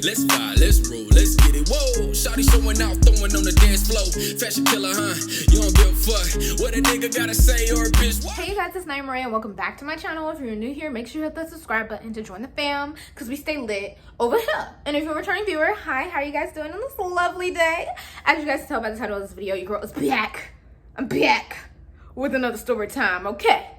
Let's fly, let's roll, let's get it. Whoa, shawty showing out, throwing on the dance floor. Fashion killer, huh? You don't give a fuck what a nigga gotta say or a bitch. What? Hey you guys, it's Naimahrae and welcome back to my channel. If you're new here, make sure you hit the subscribe button to join the fam because we stay lit over here. And if you're a returning viewer, hi, how are you guys doing on this lovely day? As you guys can tell by the title of this video, your girl is back. I'm back with another story time, okay?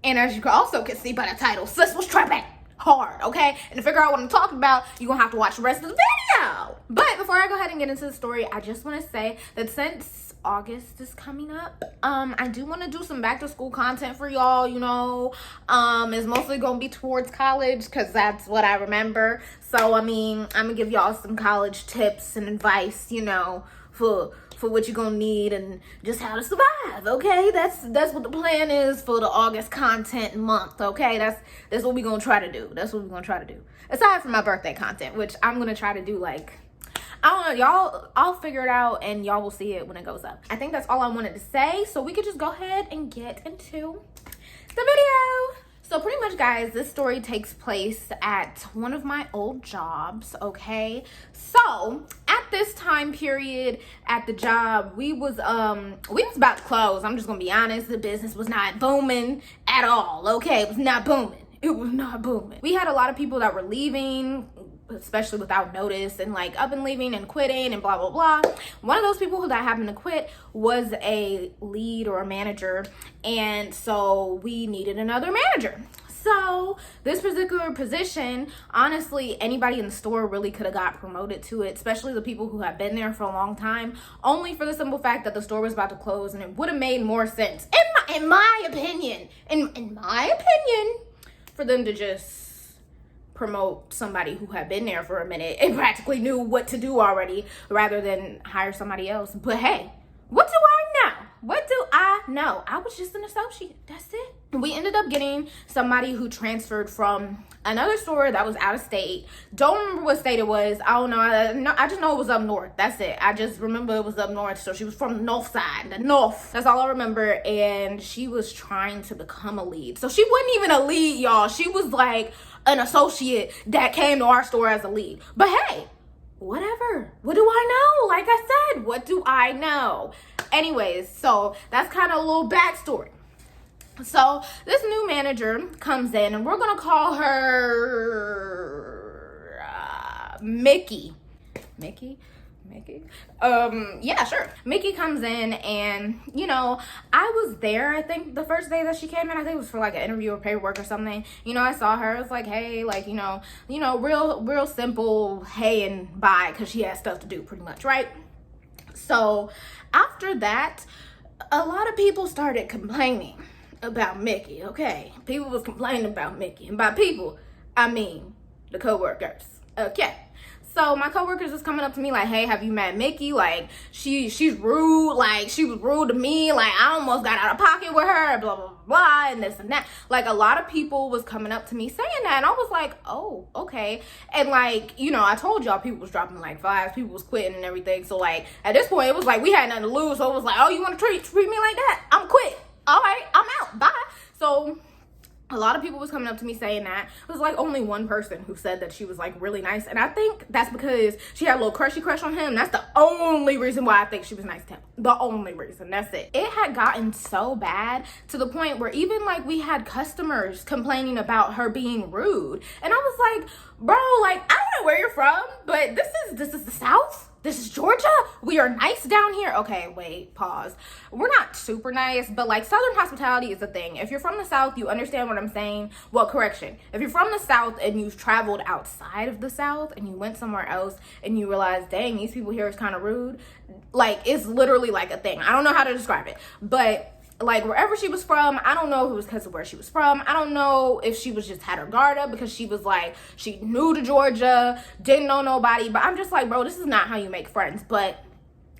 And as you also can see by the title, Sis Was Tripping hard, okay? And to figure out what I'm talking about, you're gonna have to watch the rest of the video. But before I go ahead and get into the story, I just want to say that since August is coming up, I do want to do some back to school content for y'all, you know. It's mostly gonna be towards college because that's what I remember. So I mean, I'm gonna give y'all some college tips and advice, you know, for what you're gonna need and just how to survive, okay? That's what the plan is for the August content month, okay? That's what we're gonna try to do. That's what we're gonna try to do. Aside from my birthday content, which I'm gonna try to do, like, I don't know, y'all, I'll figure it out and y'all will see it when it goes up. I think that's all I wanted to say, so we could just go ahead and get into the video. So pretty much, guys, this story takes place at one of my old jobs, okay? So at this time period at the job, we was about to close. I'm just gonna be honest, the business was not booming at all, okay? It was not booming. It was not booming. We had a lot of people that were leaving, especially without notice, and like up and leaving and quitting and blah blah blah. One of those people that happened to quit was a lead or a manager, and so we needed another manager. So this particular position, honestly, anybody in the store really could have got promoted to it, especially the people who have been there for a long time, only for the simple fact that the store was about to close, and it would have made more sense, in my opinion, for them to just promote somebody who had been there for a minute and practically knew what to do already, rather than hire somebody else. But hey, what do I know? What do I know? I was just an associate. That's it. We ended up getting somebody who transferred from another store that was out of state. Don't remember what state it was. I don't know. I just know it was up north. That's it. I just remember it was up north. So she was from the north side, the north. That's all I remember. And she was trying to become a lead. So she wasn't even a lead, y'all. She was like an associate that came to our store as a lead. But hey, whatever. What do I know? Like I said, what do I know? Anyways, so that's kind of a little backstory. So this new manager comes in, and we're gonna call her Mickey. Yeah, sure. Mickey comes in, and you know, I was there, I think the first day that she came in. I think it was for like an interview or paperwork or something. You know, I saw her. I was like, hey, like, you know, real simple hey and bye, because she had stuff to do pretty much, right? So after that, a lot of people started complaining about Mickey, okay? People was complaining about Mickey, and by people, I mean the co-workers, okay? So my coworkers was coming up to me like, hey, have you met Mickey? Like, she's rude. Like, she was rude to me. Like, I almost got out of pocket with her, blah, blah, blah, and this and that. Like, a lot of people was coming up to me saying that, and I was like, oh, okay. And like, you know, I told y'all people was dropping like vibes, people was quitting and everything. So like, at this point, it was like we had nothing to lose. So it was like, oh, you want to treat me like that? I'm quit. All right, I'm out. Bye. So a lot of people was coming up to me saying that. It was like only one person who said that she was like really nice, and I think that's because she had a little crush on him. That's the only reason why I think she was nice to him. The only reason. That's it. It had gotten so bad to the point where even like we had customers complaining about her being rude, and I was like, bro, like, I don't know where you're from, but this is the South. This is Georgia. We are nice down here. Okay, wait, pause. We're not super nice, but like Southern hospitality is a thing. If you're from the South, you understand what I'm saying. Well, correction. If you're from the South and you've traveled outside of the South and you went somewhere else and you realize, dang, these people here is kind of rude, like, it's literally like a thing. I don't know how to describe it, but like wherever she was from, I don't know if it was because of where she was from. I don't know if she was just had her guard up because she was like, she new to Georgia, didn't know nobody. But I'm just like, bro, this is not how you make friends. But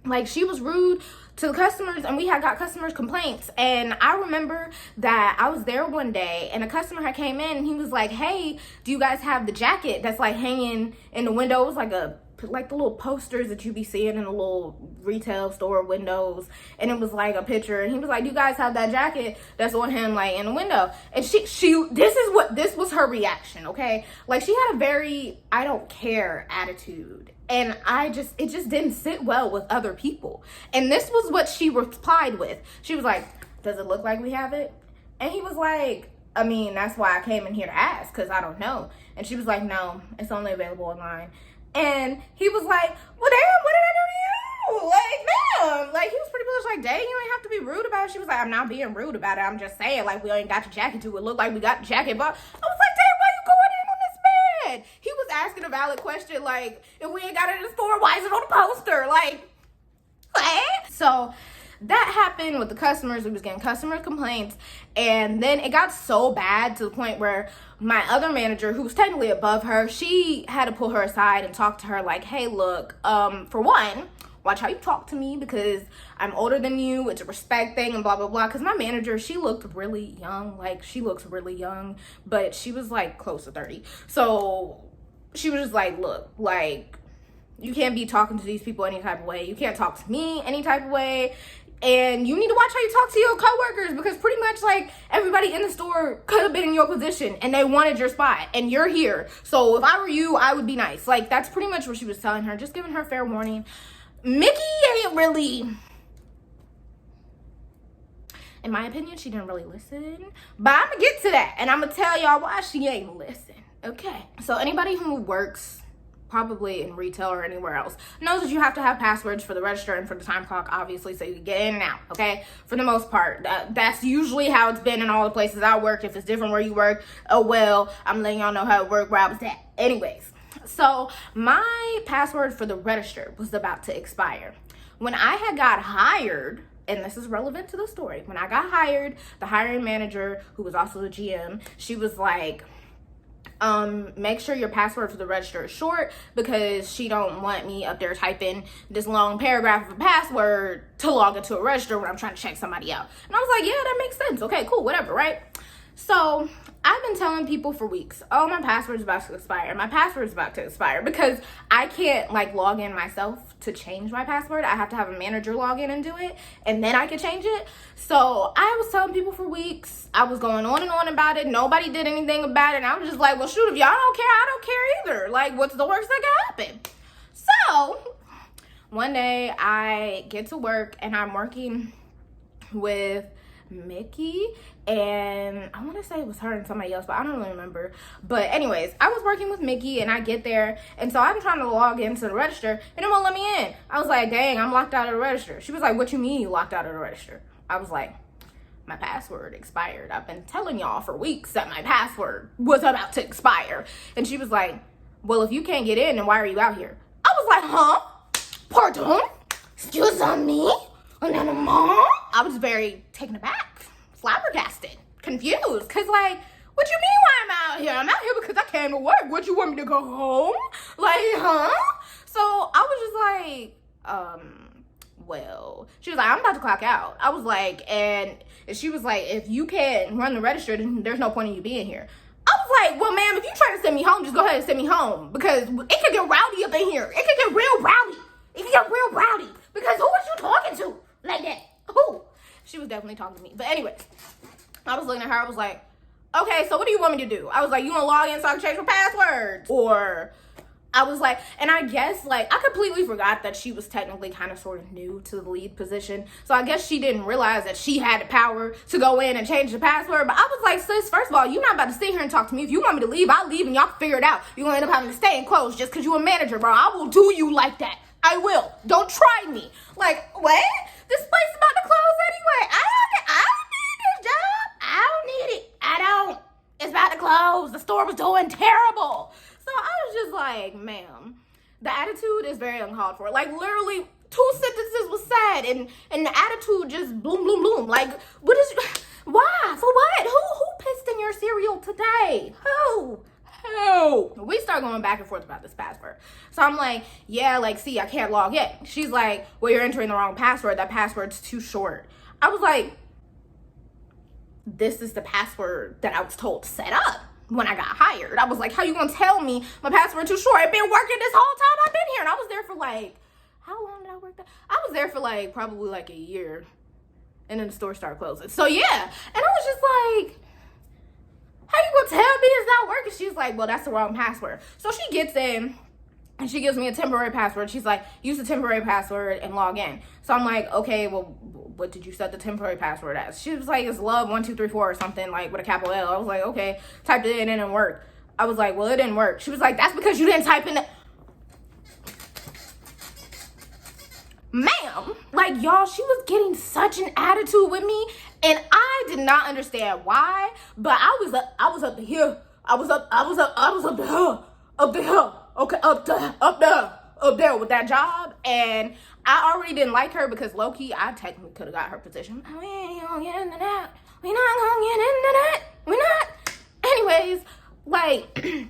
like, she was rude to the customers, and we had got customers complaints. And I remember that I was there one day, and a customer had came in, and he was like, hey, do you guys have the jacket that's like hanging in the window? It was like a like the little posters that you be seeing in the little retail store windows, and it was like a picture, and he was like, you guys have that jacket that's on him like in the window, and she this was her reaction, okay? Like, she had a very I don't care attitude, and it just didn't sit well with other people. And this was what she replied with. She was like, does it look like we have it? And he was like, I mean, that's why I came in here to ask, because I don't know. And she was like, no, it's only available online. And he was like, well, damn, what did I do to you? Like, damn. Like, he was pretty much like, dang, you ain't have to be rude about it. She was like, I'm not being rude about it. I'm just saying, like, we ain't got your jacket to it. Look like we got the jacket. But I was like, damn, why you going in on this man? He was asking a valid question, like, if we ain't got it in the store, why is it on the poster? Like, what? So that happened with the customers. We was getting customer complaints, and then it got so bad to the point where my other manager, who was technically above her, she had to pull her aside and talk to her like, hey, look, for one, watch how you talk to me, because I'm older than you. It's a respect thing and blah, blah, blah. Because my manager, she looked really young. Like, she looks really young, but she was like close to 30. So she was just like, look, like, you can't be talking to these people any type of way. You can't talk to me any type of way. And you need to watch how you talk to your coworkers, because pretty much like everybody in the store could have been in your position and they wanted your spot and you're here. So if I were you, I would be nice. Like, that's pretty much what she was telling her, just giving her fair warning. Mickey ain't really, in my opinion, she didn't really listen. But I'm gonna get to that, and I'm gonna tell y'all why she ain't listen. Okay, so anybody who works probably in retail or anywhere else knows that you have to have passwords for the register and for the time clock, obviously, so you can get in and out, okay? For the most part, that's usually how it's been in all the places I work. If it's different where you work, oh well, I'm letting y'all know how it worked where I was at. Anyways, so my password for the register was about to expire. When I had got hired, and this is relevant to the story, when I got hired, the hiring manager, who was also the GM, she was like, make sure your password for the register is short, because she don't want me up there typing this long paragraph of a password to log into a register when I'm trying to check somebody out. And I was like, yeah, that makes sense. Okay, cool, whatever, right? So I've been telling people for weeks, oh, my password's about to expire. My password's about to expire, because I can't like log in myself to change my password. I have to have a manager log in and do it, and then I can change it. So I was telling people for weeks. I was going on and on about it. Nobody did anything about it. And I was just like, well, shoot, if y'all don't care, I don't care either. Like, what's the worst that can happen? So one day I get to work, and I'm working with Mickey, and I want to say it was her and somebody else, but I don't really remember. But anyways, I was working with Mickey, and I get there, and so I'm trying to log into the register, and it won't let me in. I was like, dang, I'm locked out of the register. She was like, what you mean you locked out of the register? I was like, my password expired. I've been telling y'all for weeks that my password was about to expire. And she was like, well, if you can't get in, then why are you out here? I was like, huh? Pardon? Excuse me? I was very taken aback, flabbergasted, confused, because, like, what you mean why I'm out here? I'm out here because I came to work. What, you want me to go home? Like, huh? So I was just like, well, she was like, I'm about to clock out. I was like, and she was like, if you can't run the register, then there's no point in you being here. I was like, well, ma'am, if you trying to send me home, just go ahead and send me home, because it could get rowdy up in here. It could get real rowdy. It could get real rowdy, because who was you talking to like that? Who? She was definitely talking to me. But anyways, I was looking at her. I was like, okay, so what do you want me to do? I was like, you want to log in so I can change my passwords? Or I was like, and I guess, like, I completely forgot that she was technically kind of sort of new to the lead position. So I guess she didn't realize that she had the power to go in and change the password. But I was like, sis, first of all, you're not about to sit here and talk to me. If you want me to leave, I'll leave, and y'all can figure it out. You're going to end up having to stay and close just because you're a manager, bro. I will do you like that. I will. Don't try me. Like, what? This place is about to close anyway. I don't need this job. I don't need it. I don't. It's about to close. The store was doing terrible. So I was just like, ma'am, the attitude is very uncalled for. Like, literally 2 sentences was said, and the attitude just bloom, bloom, bloom. Like, what is, why? For what? Who pissed in your cereal today? Who? We start going back and forth about this password. So I'm like, yeah, like, see, I can't log in. She's like, well, you're entering the wrong password. That password's too short. I was like, this is the password that I was told to set up. when I got hired. I was like, how you gonna tell me my password too short? I've been working this whole time I've been here. And I was there for like, how long did I work there? I was there for like probably like a year. And then the store started closing. So yeah. And I was just like, how you gonna tell me it's not working? She's like, well, that's the wrong password. So she gets in and she gives me a temporary password. She's like, use the temporary password and log in. So I'm like, okay, well, what did you set the temporary password as? She was like, it's love1234 or something, like with a capital L. I was like, okay, typed it in and it didn't work. I was like, well, it didn't work. She was like, that's because you didn't type in the... Ma'am, like, y'all, she was getting such an attitude with me, and I did not understand why, but I was up here. I was up there. Okay, up there with that job, and I already didn't like her because low-key, I technically could have got her position. We ain't gonna get into that. We not gonna get into that. We not. Anyways, like,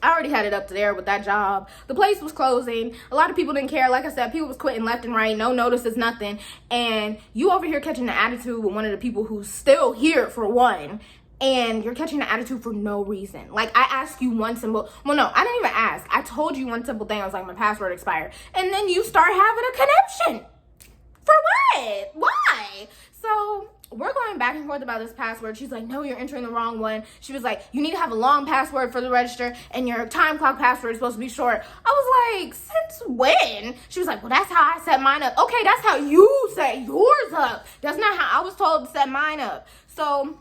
I already had it up to there with that job. The place was closing. A lot of people didn't care. Like I said, people was quitting left and right. No notices, nothing. And you over here catching the attitude with one of the people who's still here for one. And you're catching the attitude for no reason. Like, I asked you one simple... Well, no, I didn't even ask. I told you one simple thing. I was like, my password expired. And then you start having a connection. For what? Why? So... we're going back and forth about this password. She's like, no, you're entering the wrong one. She was like, you need to have a long password for the register, and your time clock password is supposed to be short. I was like, since when? She was like, well, that's how I set mine up. Okay, that's how you set yours up. That's not how I was told to set mine up. So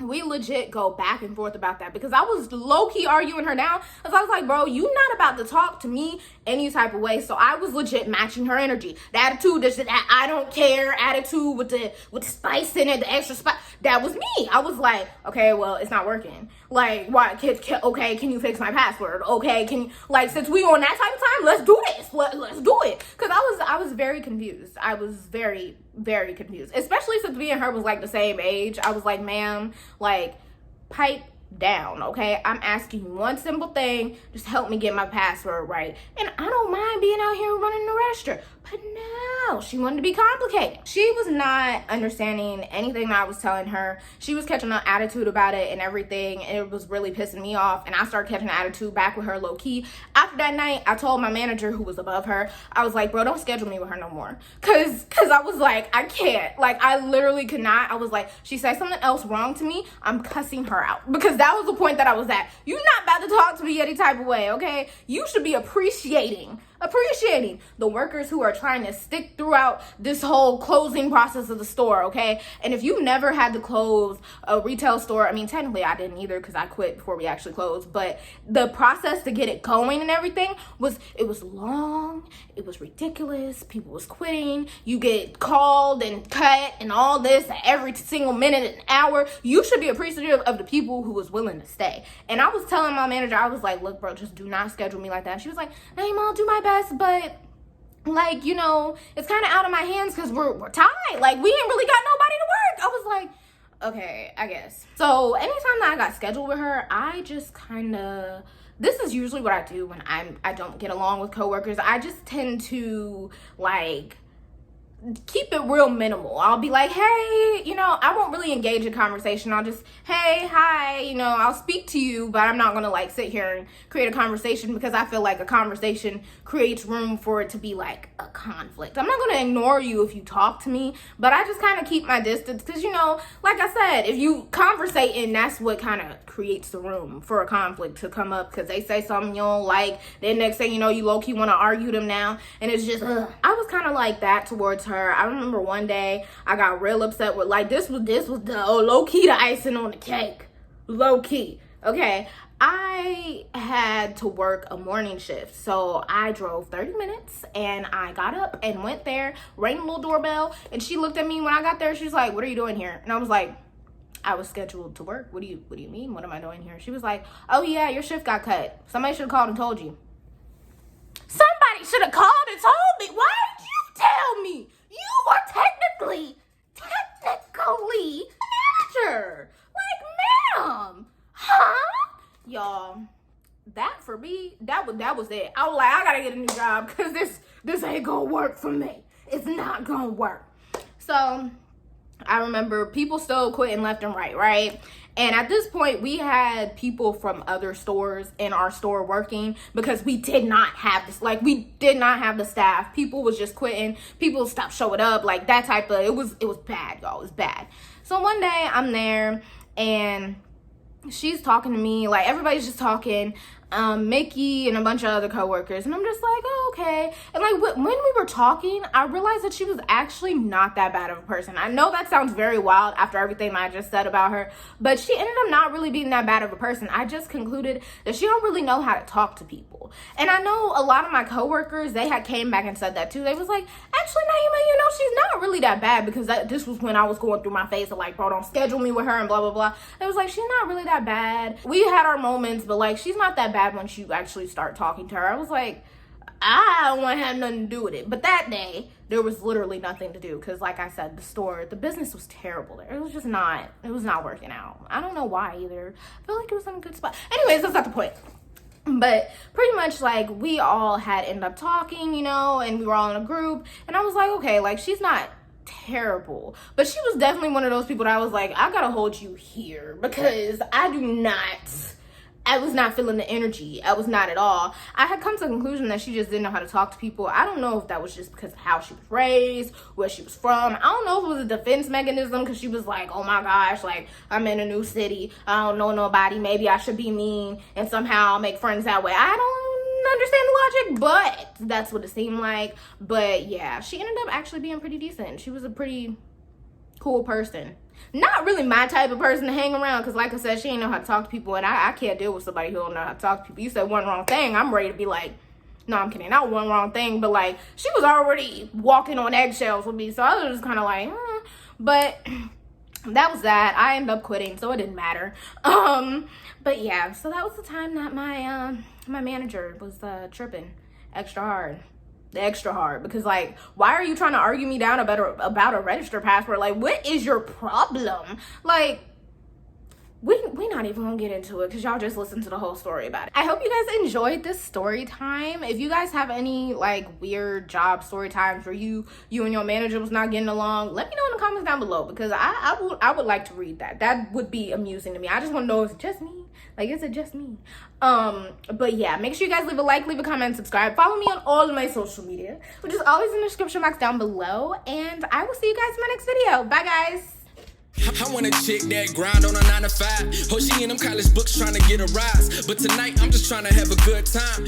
we legit go back and forth about that because I was low-key arguing her down because I was like, bro, you not about to talk to me any type of way. So I was legit matching her energy. The attitude, that I don't care attitude with the spice in it, the extra spice, that was me. I was like, okay, well, it's not working. Like, why? Okay, can you fix my password? Okay, can you, like, since we on that type of time, let's do this. Let's do it. Because I was very confused. I was very, very confused. Especially since me and her was, like, the same age. I was like, ma'am, like, pipe down, okay? I'm asking you one simple thing. Just help me get my password right. And I don't mind being out here running the register. But no, she wanted to be complicated. She was not understanding anything that I was telling her. She was catching an attitude about it and everything. And it was really pissing me off. And I started catching an attitude back with her low key. After that night, I told my manager who was above her, I was like, bro, don't schedule me with her no more. Cause I was like, I can't. Like, I literally could not. I was like, she said something else wrong to me, I'm cussing her out. Because that was the point that I was at. You're not about to talk to me any type of way, okay? You should be appreciating the workers who are trying to stick throughout this whole closing process of the store, okay? And if you never had to close a retail store, I mean, technically I didn't either because I quit before we actually closed, but the process to get it going and everything was long, it was ridiculous, people was quitting, you get called and cut and all this every single minute and hour. You should be appreciative of the people who was willing to stay. And I was telling my manager, I was like, look, bro, just do not schedule me like that. She was like, Naimah, I'll do my best, but like, you know, it's kind of out of my hands because we're tied. Like, we ain't really got nobody to work. I was like, okay, I guess. So anytime that I got scheduled with her, I just kind of, this is usually what I do when I don't get along with coworkers. I just tend to like keep it real minimal. I'll be like, hey, you know, I won't really engage in conversation. I'll just, hey, hi, you know, I'll speak to you, but I'm not going to like sit here and create a conversation because I feel like a conversation creates room for it to be like a conflict. I'm not going to ignore you if you talk to me, but I just kind of keep my distance because, you know, like I said, if you conversating, that's what kind of creates the room for a conflict to come up because they say something you don't like, then next thing you know, you low-key want to argue them now, and it's just, I was kind of like that towards her. I remember one day I got real upset with, like, this was the low-key the icing on the cake. Low-key. Okay. I had to work a morning shift, so I drove 30 minutes and I got up and went there, rang the little doorbell, and she looked at me when I got there. She was like, what are you doing here? And I was like, I was scheduled to work. What do you mean? What am I doing here? She was like, oh yeah, your shift got cut. Somebody should have called and told you. Somebody should have called and told me. Why did you tell me? You are technically manager. Like, ma'am. Huh? Y'all, that for me, that was it. I was like, I gotta get a new job because this ain't gonna work for me. It's not gonna work. So I remember people still quitting left and right? And at this point, we had people from other stores in our store working because we did not have this, like, we did not have the staff. People was just quitting. People stopped showing up, like, that type of, it was bad, y'all. It was bad. So one day I'm there and she's talking to me, like, everybody's just talking, Mickey and a bunch of other coworkers, and I'm just like, oh, okay. And like when we were talking, I realized that she was actually not that bad of a person. I know that sounds very wild after everything I just said about her, but she ended up not really being that bad of a person. I just concluded that she don't really know how to talk to people. And I know a lot of my coworkers, they had came back and said that too. They was like, actually, Naimah, you know, she's not really that bad, because this was when I was going through my phase of like, bro, don't schedule me with her and blah blah blah. It was like, she's not really that bad. We had our moments, but like, she's not that bad once you actually start talking to her. I was like, I don't want to have nothing to do with it. But that day, there was literally nothing to do, because like I said, the business was terrible there. It was just not, it was not working out. I don't know why either. I feel like it was in a good spot. Anyways, that's not the point. But pretty much, like, we all had ended up talking, you know, and we were all in a group, and I was like, okay, like, she's not terrible, but she was definitely one of those people that I was like, I gotta hold you here, because I was not feeling the energy. I was not at all. I had come to the conclusion that she just didn't know how to talk to people. I don't know if that was just because of how she was raised, where she was from. I don't know if it was a defense mechanism, because she was like, oh my gosh, like, I'm in a new city. I don't know nobody. Maybe I should be mean and somehow make friends that way. I don't understand the logic, but that's what it seemed like. But yeah, she ended up actually being pretty decent. She was a pretty cool person. Not really my type of person to hang around, because like I said, she ain't know how to talk to people, and I can't deal with somebody who don't know how to talk to people. You said one wrong thing, I'm ready to be like, no, I'm kidding, not one wrong thing, but like, she was already walking on eggshells with me, so I was just kind of like, but that was that. I ended up quitting, so it didn't matter. But yeah, so that was the time that my manager was tripping extra hard, because like, why are you trying to argue me down about a register password? Like, what is your problem? Like, we not even gonna get into it, because y'all just listened to the whole story about it. I hope you guys enjoyed this story time. If you guys have any like weird job story times where you and your manager was not getting along, let me know in the comments down below, because I would like to read that. That would be amusing to me. I just want to know if it's just me. Like, is it just me? But yeah, make sure you guys leave a like, leave a comment, subscribe. Follow me on all of my social media, which is always in the description box down below. And I will see you guys in my next video. Bye, guys. I want a chick that grind on a 9 to 5. Oh, she in them college books trying to get a rise. But tonight, I'm just trying to have a good time.